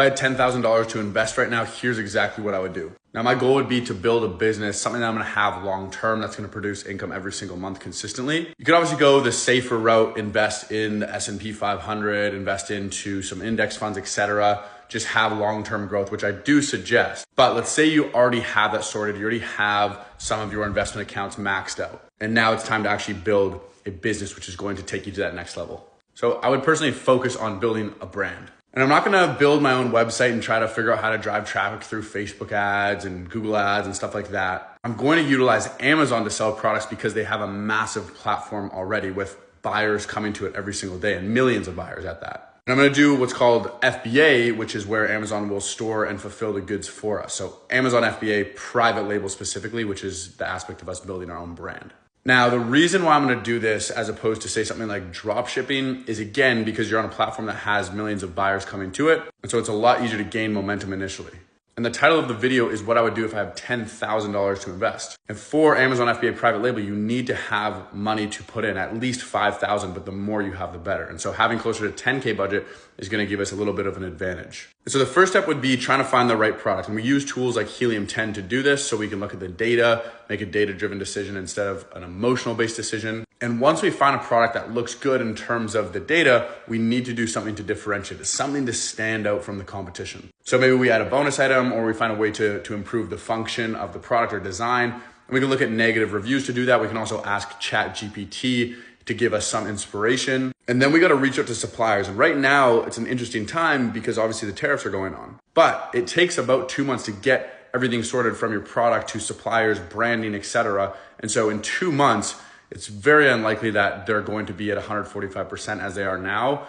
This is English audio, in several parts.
I had $10,000 to invest right now, here's exactly what I would do. Now, my goal would be to build a business, something that I'm gonna have long-term that's gonna produce income every single month consistently. You could obviously go the safer route, invest in the S&P 500, invest into some index funds, etc. Just have long-term growth, which I do suggest. But let's say you already have that sorted, you already have some of your investment accounts maxed out. And now it's time to actually build a business which is going to take you to that next level. So I would personally focus on building a brand. And I'm not gonna build my own website and try to figure out how to drive traffic through Facebook ads and Google ads and stuff like that. I'm going to utilize Amazon to sell products because they have a massive platform already with buyers coming to it every single day and millions of buyers at that. And I'm gonna do what's called FBA, which is where Amazon will store and fulfill the goods for us. So Amazon FBA private label specifically, which is the aspect of us building our own brand. Now, the reason why I'm gonna do this as opposed to say something like drop shipping is again, because you're on a platform that has millions of buyers coming to it. And so it's a lot easier to gain momentum initially. And the title of the video is what I would do if I have $10,000 to invest. And for Amazon FBA private label, you need to have money to put in, at least 5,000, but the more you have, the better. And so having closer to 10K budget is gonna give us a little bit of an advantage. And so the first step would be trying to find the right product. And we use tools like Helium 10 to do this so we can look at the data, make a data-driven decision instead of an emotional-based decision. And once we find a product that looks good in terms of the data, we need to do something to differentiate it, something to stand out from the competition. So maybe we add a bonus item or we find a way to improve the function of the product or design. And we can look at negative reviews to do that. We can also ask ChatGPT to give us some inspiration. And then we got to reach out to suppliers. And right now it's an interesting time because obviously the tariffs are going on, but it takes about 2 months to get everything sorted from your product to suppliers, branding, etc. And so in 2 months, it's very unlikely that they're going to be at 145% as they are now.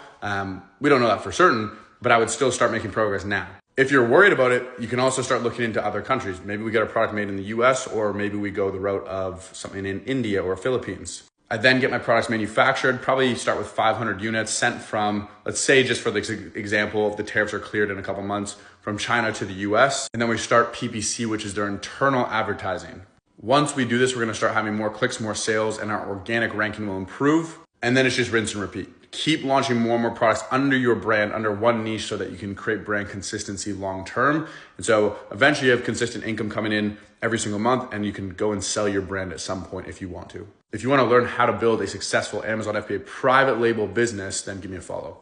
We don't know that for certain, but I would still start making progress now. If you're worried about it, you can also start looking into other countries. Maybe we get a product made in the US, or maybe we go the route of something in India or Philippines. I then get my products manufactured, probably start with 500 units sent from, let's say just for the example, if the tariffs are cleared in a couple months, from China to the US. And then we start PPC, which is their internal advertising. Once we do this, we're gonna start having more clicks, more sales, and our organic ranking will improve. And then it's just rinse and repeat. Keep launching more and more products under your brand, under one niche, so that you can create brand consistency long-term. And so eventually you have consistent income coming in every single month, and you can go and sell your brand at some point if you want to. If you wanna learn how to build a successful Amazon FBA private label business, then give me a follow.